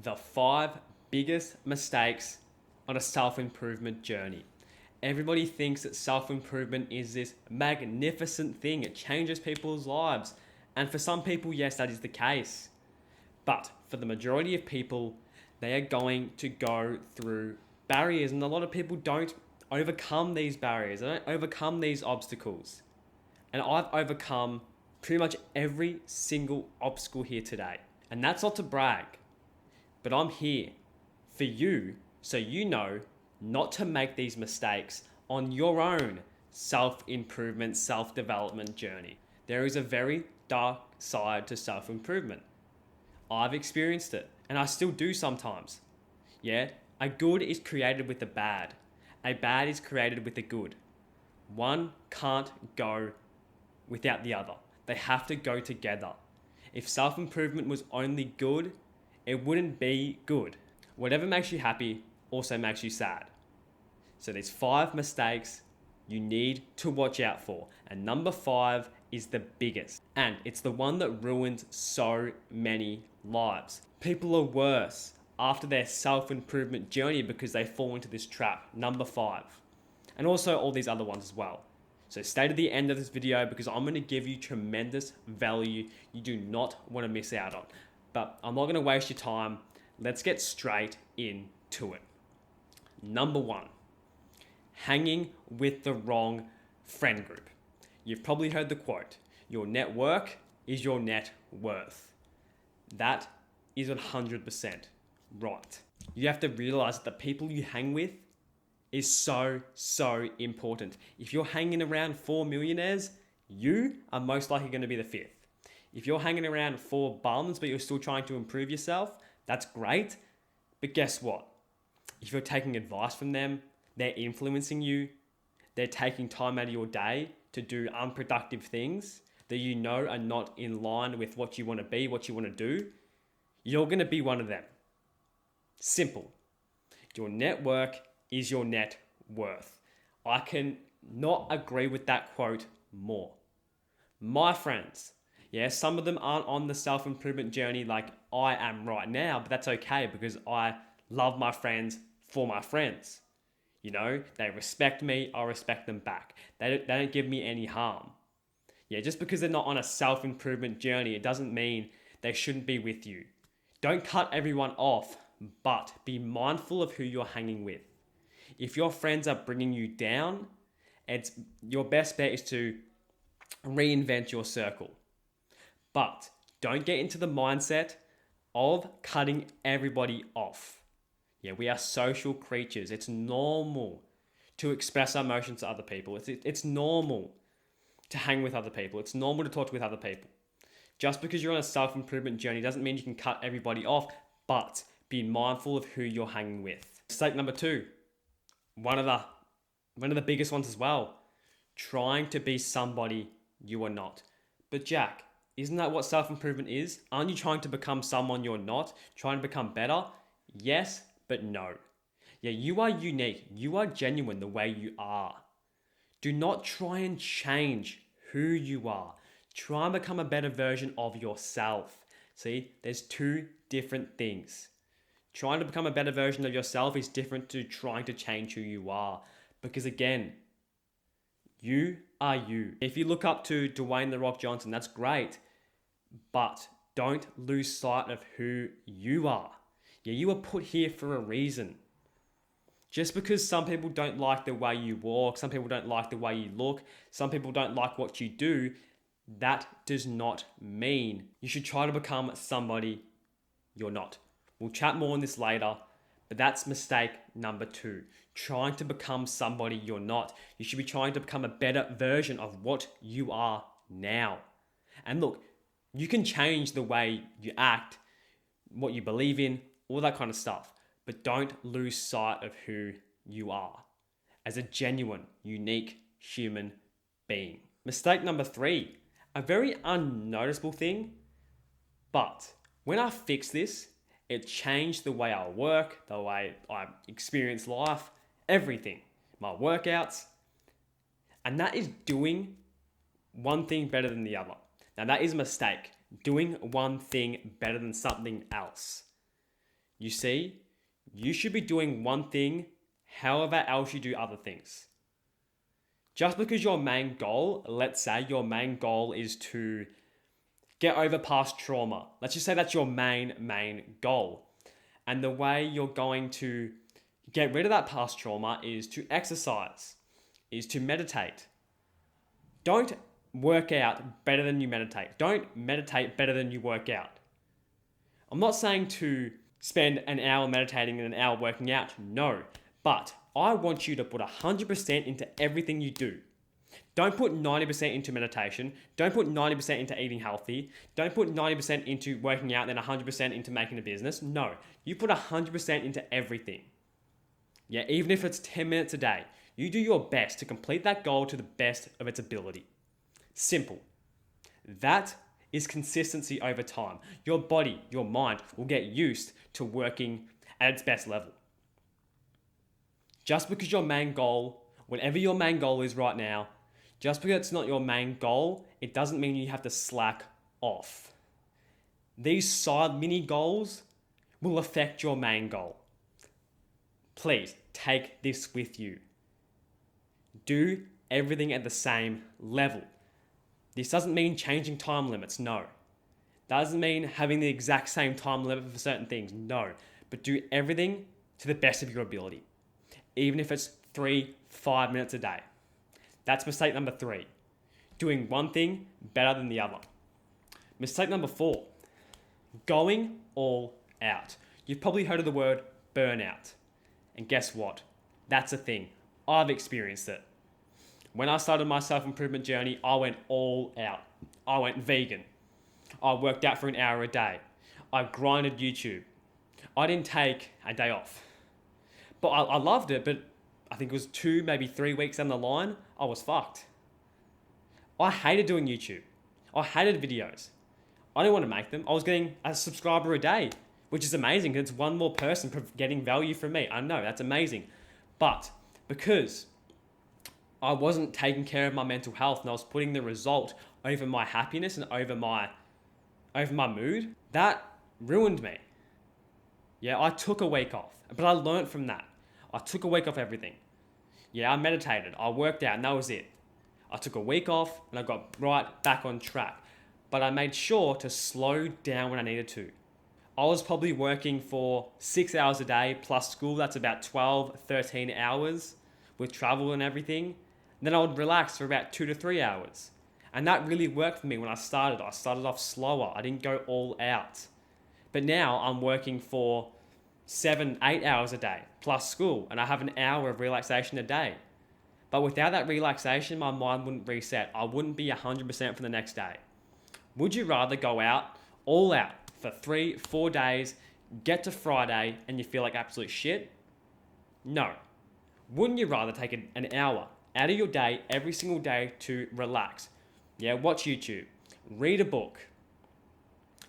the 5 biggest mistakes on a self-improvement journey. Everybody thinks that self-improvement is this magnificent thing. It changes people's lives. And for some people, yes, that is the case. But for the majority of people, they are going to go through barriers. And a lot of people don't overcome these barriers. They don't overcome these obstacles. And I've overcome pretty much every single obstacle here today. And that's not to brag, but I'm here for you so you know not to make these mistakes on your own self-improvement, self-development journey. There is a very dark side to self-improvement. I've experienced it, and I still do sometimes. Yeah, a good is created with a bad. A bad is created with a good. One can't go without the other. They have to go together. If self-improvement was only good, it wouldn't be good. Whatever makes you happy also makes you sad. So there's 5 mistakes you need to watch out for. And number 5 is the biggest. And it's the one that ruins so many lives. People are worse after their self-improvement journey because they fall into this trap. Number 5. And also all these other ones as well. So stay to the end of this video because I'm going to give you tremendous value you do not want to miss out on. But I'm not going to waste your time. Let's get straight into it. Number 1, hanging with the wrong friend group. You've probably heard the quote, your network is your net worth. That is 100% right. You have to realize that the people you hang with is so important. If you're hanging around 4 millionaires, you are most likely going to be the 5th. If you're hanging around 4 bums, but you're still trying to improve yourself, that's great. But guess what? If you're taking advice from them, they're influencing you, they're taking time out of your day to do unproductive things that you know are not in line with what you want to be, what you want to do, you're going to be one of them. Simple. Your network is your net worth. I can not agree with that quote more. My friends, yeah, some of them aren't on the self-improvement journey like I am right now, but that's okay because I love my friends for my friends. You know, they respect me, I respect them back. They don't give me any harm. Yeah, just because they're not on a self-improvement journey, it doesn't mean they shouldn't be with you. Don't cut everyone off, but be mindful of who you're hanging with. If your friends are bringing you down, your best bet is to reinvent your circle. But don't get into the mindset of cutting everybody off. Yeah, we are social creatures. It's normal to express our emotions to other people. It's normal to hang with other people. It's normal to talk with other people. Just because you're on a self-improvement journey doesn't mean you can cut everybody off, but be mindful of who you're hanging with. Mistake number 2, one of the biggest ones as well, trying to be somebody you are not. But Jack, isn't that what self-improvement is? Aren't you trying to become someone you're not? Trying to become better? Yes, but no. Yeah, you are unique. You are genuine the way you are. Do not try and change who you are. Try and become a better version of yourself. See, there's 2 different things. Trying to become a better version of yourself is different to trying to change who you are. Because again, you are you. If you look up to Dwayne "The Rock" Johnson, that's great. But don't lose sight of who you are. Yeah, you were put here for a reason. Just because some people don't like the way you walk, some people don't like the way you look, some people don't like what you do, that does not mean you should try to become somebody you're not. We'll chat more on this later, but that's mistake number 2. Trying to become somebody you're not. You should be trying to become a better version of what you are now. And look, you can change the way you act, what you believe in, all that kind of stuff. But don't lose sight of who you are as a genuine, unique human being. Mistake number 3, a very unnoticeable thing, but when I fixed this, it changed the way I work, the way I experience life, everything, my workouts, and that is doing one thing better than the other. Now that is a mistake, doing one thing better than something else. You see, you should be doing one thing, however else you do other things. Just because your main goal, let's say your main goal is to get over past trauma. Let's just say that's your main goal. And the way you're going to get rid of that past trauma is to exercise, is to meditate. Don't work out better than you meditate. Don't meditate better than you work out. I'm not saying to spend an hour meditating and an hour working out. No. But I want you to put 100% into everything you do. Don't put 90% into meditation. Don't put 90% into eating healthy. Don't put 90% into working out and then 100% into making a business. No. You put 100% into everything. Yeah, even if it's 10 minutes a day, you do your best to complete that goal to the best of its ability. Simple. That is consistency over time. Your body, your mind will get used to working at its best level. Just because your main goal, whatever your main goal is right now, just because it's not your main goal, it doesn't mean you have to slack off. These side mini goals will affect your main goal. Please take this with you. Do everything at the same level. This doesn't mean changing time limits, no. Doesn't mean having the exact same time limit for certain things, no. But do everything to the best of your ability. Even if it's 3-5 minutes a day. That's mistake number 3. Doing one thing better than the other. Mistake number 4. Going all out. You've probably heard of the word burnout. And guess what? That's a thing. I've experienced it. When I started my self-improvement journey, I went all out. I went vegan. I worked out for an hour a day. I grinded YouTube. I didn't take a day off. But I loved it, but I think it was 2, maybe 3 weeks down the line, I was fucked. I hated doing YouTube. I hated videos. I didn't want to make them. I was getting a subscriber a day, which is amazing because it's one more person getting value from me. I know, that's amazing. But because I wasn't taking care of my mental health and I was putting the result over my happiness and over my mood, that ruined me. Yeah, I took a week off, but I learned from that. I took a week off everything. Yeah, I meditated, I worked out, and that was it. I took a week off and I got right back on track. But I made sure to slow down when I needed to. I was probably working for 6 hours a day plus school, that's about 12, 13 hours with travel and everything. And then I would relax for about 2 to 3 hours. And that really worked for me when I started. I started off slower. I didn't go all out. But now I'm working for 7, 8 hours a day plus school, and I have an hour of relaxation a day. But without that relaxation, my mind wouldn't reset. I wouldn't be 100% for the next day. Would you rather go out, all out, for 3-4 days, get to Friday, and you feel like absolute shit? No. Wouldn't you rather take an hour out of your day every single day to relax? Yeah, watch YouTube, read a book.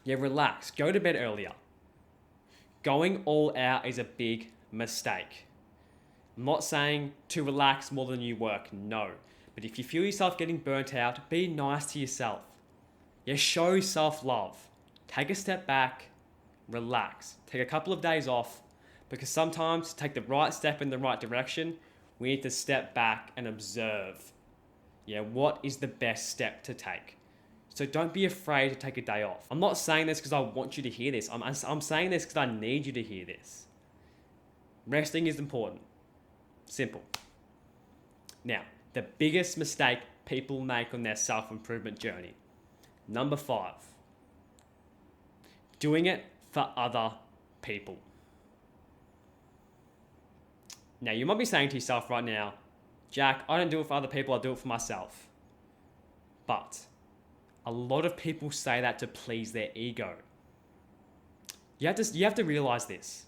Yeah, relax, go to bed earlier. Going all out is a big mistake. I'm not saying to relax more than you work, no. But if you feel yourself getting burnt out, be nice to yourself. Yeah, show self-love. Take a step back, relax. Take a couple of days off, because sometimes to take the right step in the right direction, we need to step back and observe. Yeah, what is the best step to take? So don't be afraid to take a day off. I'm not saying this because I want you to hear this. I'm saying this because I need you to hear this. Resting is important. Simple. Now, the biggest mistake people make on their self-improvement journey. Number 5. Doing it for other people. Now, you might be saying to yourself right now, Jack, I don't do it for other people, I do it for myself. But a lot of people say that to please their ego. You have to realize this.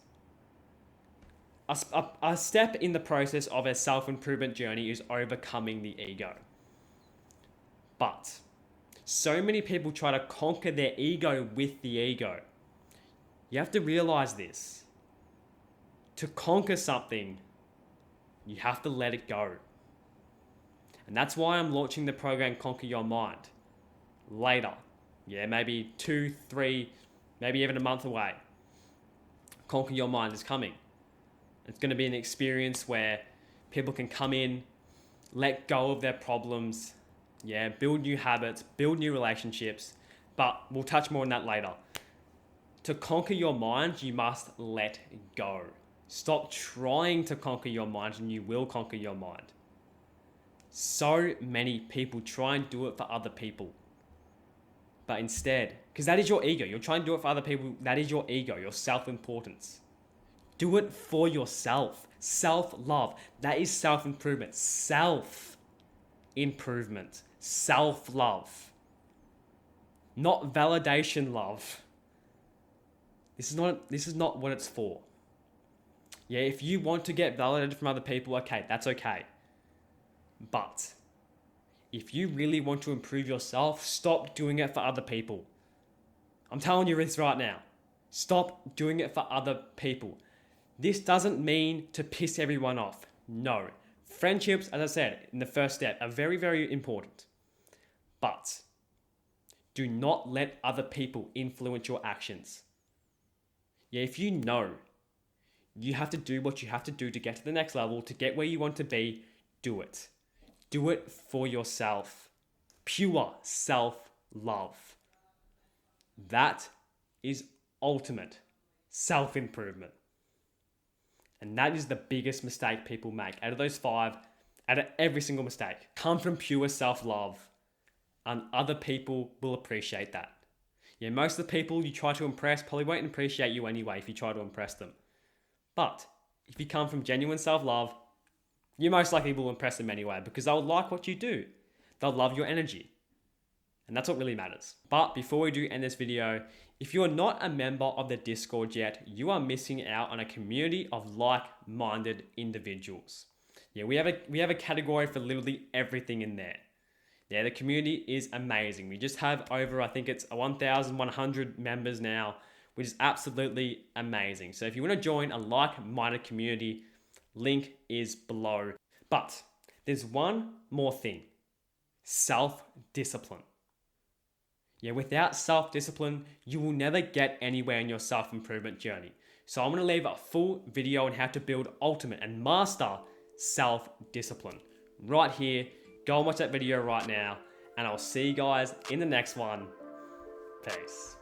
A step in the process of a self-improvement journey is overcoming the ego. But so many people try to conquer their ego with the ego. You have to realize this. To conquer something, you have to let it go. And that's why I'm launching the program Conquer Your Mind later. Yeah, maybe 2, 3, maybe even a month away. Conquer Your Mind is coming. It's going to be an experience where people can come in, let go of their problems, build new habits, build new relationships, but we'll touch more on that later. To conquer your mind, you must let go. Stop trying to conquer your mind and you will conquer your mind. So many people try and do it for other people. But instead, because that is your ego, you're trying to do it for other people, that is your ego, your self-importance. Do it for yourself. Self-love. That is self-improvement. Self-improvement. Self-love. Not validation love. This is not what it's for. Yeah, if you want to get validated from other people, okay, that's okay. But if you really want to improve yourself, stop doing it for other people. I'm telling you this right now. Stop doing it for other people. This doesn't mean to piss everyone off. No. Friendships, as I said in the first step, are very, very important. But do not let other people influence your actions. Yeah, if you know you have to do what you have to do to get to the next level, to get where you want to be, do it. Do it for yourself. Pure self-love. That is ultimate self-improvement. And that is the biggest mistake people make. Out of those 5, out of every single mistake, come from pure self-love. And other people will appreciate that. Yeah, most of the people you try to impress probably won't appreciate you anyway if you try to impress them. But if you come from genuine self-love, you most likely will impress them anyway because they'll like what you do. They'll love your energy. And that's what really matters. But before we do end this video, if you're not a member of the Discord yet, you are missing out on a community of like-minded individuals. Yeah, we have a category for literally everything in there. Yeah, the community is amazing. We just have over, I think it's 1,100 members now, which is absolutely amazing. So if you want to join a like-minded community, link is below. But there's one more thing. Self-discipline. Yeah, without self-discipline, you will never get anywhere in your self-improvement journey. So I'm going to leave a full video on how to build ultimate and master self-discipline right here. Go and watch that video right now, and I'll see you guys in the next one. Peace.